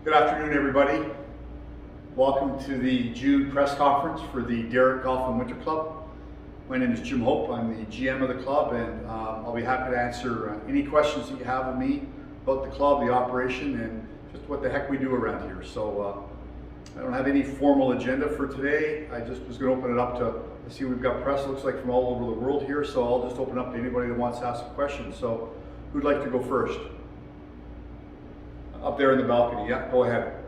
Good afternoon, everybody. Welcome to the June press conference for the Derrick Golf and Winter Club. My name is Jim Hope. I'm the GM of the club, and I'll be happy to answer any questions that you have of me about the club, the operation, and just what the heck we do around here. So I don't have any formal agenda for today. I just was going to open it up to see we've got press, looks like, from all over the world here. So I'll just open up to anybody that wants to ask a question. So who'd like to go first? Up there in the balcony, yeah, go ahead.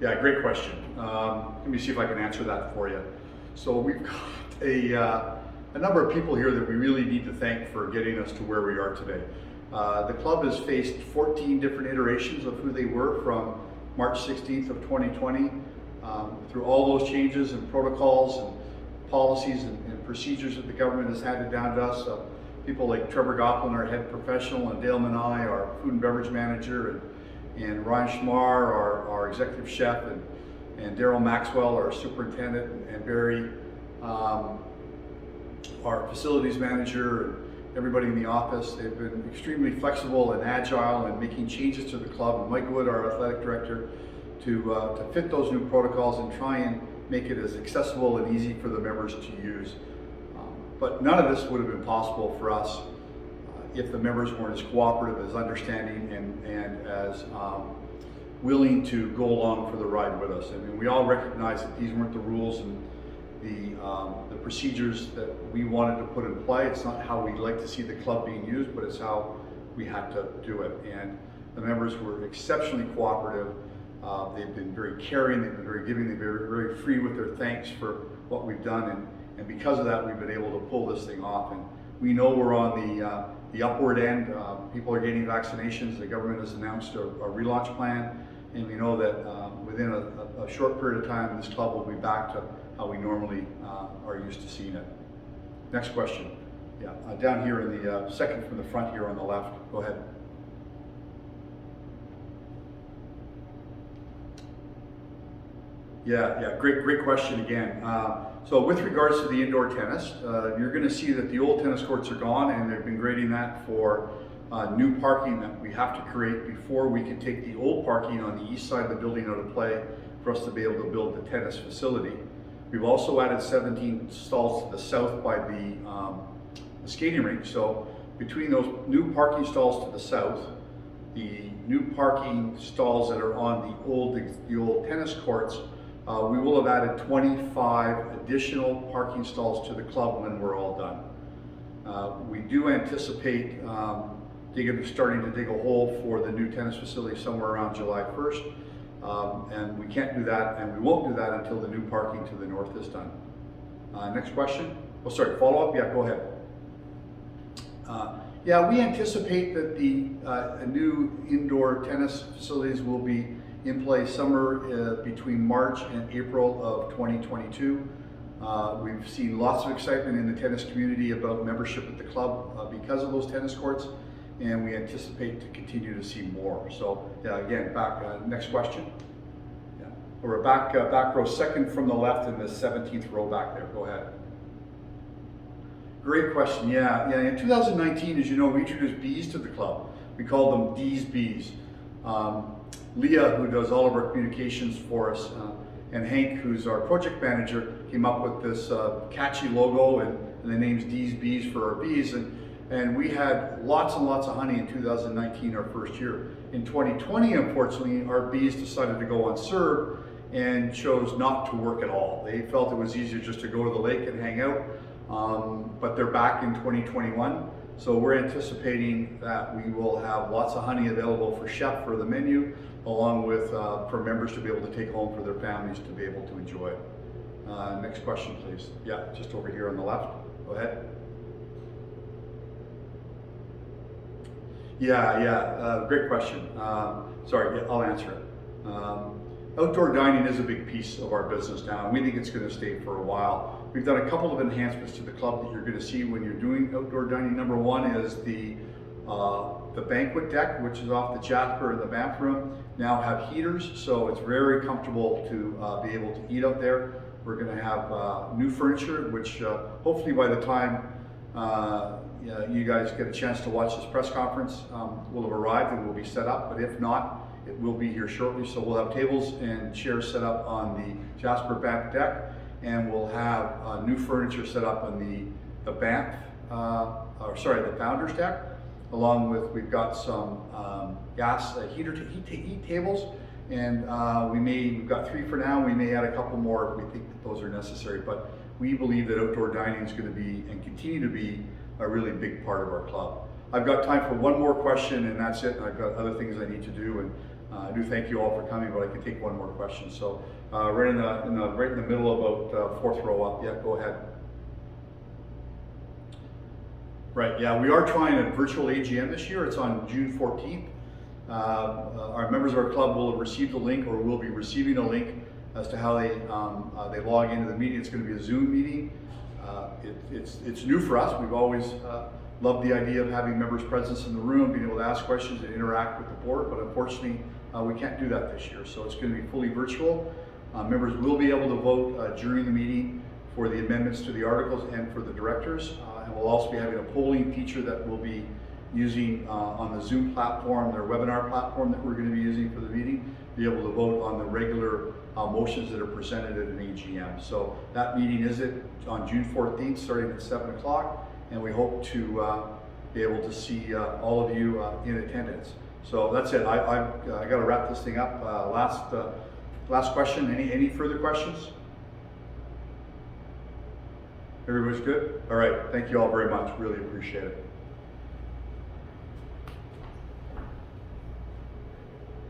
Yeah, great question. Let me see if I can answer that for you. So we've got a number of people here that we really need to thank for getting us to where we are today. The club has faced 14 different iterations of who they were from March 16th of 2020, through all those changes and protocols and policies and procedures that the government has handed down to us. People like Trevor Goplin, our head professional, and Dale Manai, our food and beverage manager, and Ryan Schmar, our executive chef, and Daryl Maxwell, our superintendent, and Barry, our facilities manager, and everybody in the office. They've been extremely flexible and agile and making changes to the club. And Mike Wood, our athletic director, to fit those new protocols and try and make it as accessible and easy for the members to use. But none of this would have been possible for us if the members weren't as cooperative, as understanding, and as willing to go along for the ride with us. I mean, we all recognize that these weren't the rules and the procedures that we wanted to put in play. It's not how we like to see the club being used, but it's how we had to do it. And the members were exceptionally cooperative. They've been very caring, they've been very giving, they've been very free with their thanks for what we've done. And because of that, we've been able to pull this thing off. And we know we're on the upward end. People are getting vaccinations. The government has announced a relaunch plan. And we know that within a short period of time, this club will be back to how we normally are used to seeing it. Next question. Yeah, down here in the second from the front here on the left. Go ahead. Yeah, great question again. So with regards to the indoor tennis, you're going to see that the old tennis courts are gone, and they've been grading that for new parking that we have to create before we can take the old parking on the east side of the building out of play for us to be able to build the tennis facility. We've also added 17 stalls to the south by the skating rink. So between those new parking stalls to the south, the new parking stalls that are on the old tennis courts, we will have added 25 additional parking stalls to the club when we're all done. We do anticipate starting to dig a hole for the new tennis facility somewhere around July 1st. And we can't do that, and we won't do that until the new parking to the north is done. Next question. Oh, sorry, follow up? Yeah, go ahead. Yeah, we anticipate that the new indoor tennis facilities will be in place somewhere between March and April of 2022. We've seen lots of excitement in the tennis community about membership at the club because of those tennis courts, and we anticipate to continue to see more. So yeah, again, next question. Yeah, we're back row, second from the left in the 17th row back there. Go ahead. Great question. Yeah. In 2019, as you know, we introduced bees to the club. We called them D's Bees. Leah, who does all of our communications for us, and Hank, who's our project manager, came up with this catchy logo and the name's D's Bees for our bees. And we had lots and lots of honey in 2019, our first year. In 2020, unfortunately, our bees decided to go unserved and chose not to work at all. They felt it was easier just to go to the lake and hang out, but they're back in 2021. So we're anticipating that we will have lots of honey available for chef for the menu, along with for members to be able to take home for their families to be able to enjoy it. Next question, please. Yeah, just over here on the left. Go ahead. Yeah, great question. Sorry, yeah, I'll answer it. Outdoor dining is a big piece of our business now, and we think it's going to stay for a while. We've done a couple of enhancements to the club that you're going to see when you're doing outdoor dining. Number one is the banquet deck, which is off the Jasper and the Banff room, now have heaters, so it's very comfortable to be able to eat out there. We're going to have new furniture, which hopefully by the time you guys get a chance to watch this press conference, will have arrived and will be set up, but if not, it will be here shortly. So we'll have tables and chairs set up on the Jasper Banff deck, and we'll have new furniture set up on the Banff, the Founders deck, along with, we've got some gas heat tables, and we've got 3 for now. We may add a couple more if we think that those are necessary, but we believe that outdoor dining is going to be and continue to be a really big part of our club. I've got time for one more question, and that's it. I've got other things I need to do, and I do thank you all for coming, but I can take one more question. So right in the middle, about 4th row up. Yeah, go ahead. Right, yeah, we are trying a virtual AGM this year. It's on June 14th. Our members of our club will have received a link, or will be receiving a link as to how they log into the meeting. It's going to be a Zoom meeting. It's new for us. We've always loved the idea of having members' presence in the room, being able to ask questions and interact with the board, but unfortunately we can't do that this year. So it's going to be fully virtual. Members will be able to vote during the meeting for the amendments to the articles and for the directors. And we'll also be having a polling feature that we'll be using on the Zoom platform, their webinar platform that we're going to be using for the meeting, be able to vote on the regular motions that are presented at an AGM. So that meeting is on June 14th, starting at 7 o'clock, and we hope to be able to see all of you in attendance. So that's it. I got to wrap this thing up. Last question. Any further questions? Everybody's good? All right. Thank you all very much. Really appreciate it.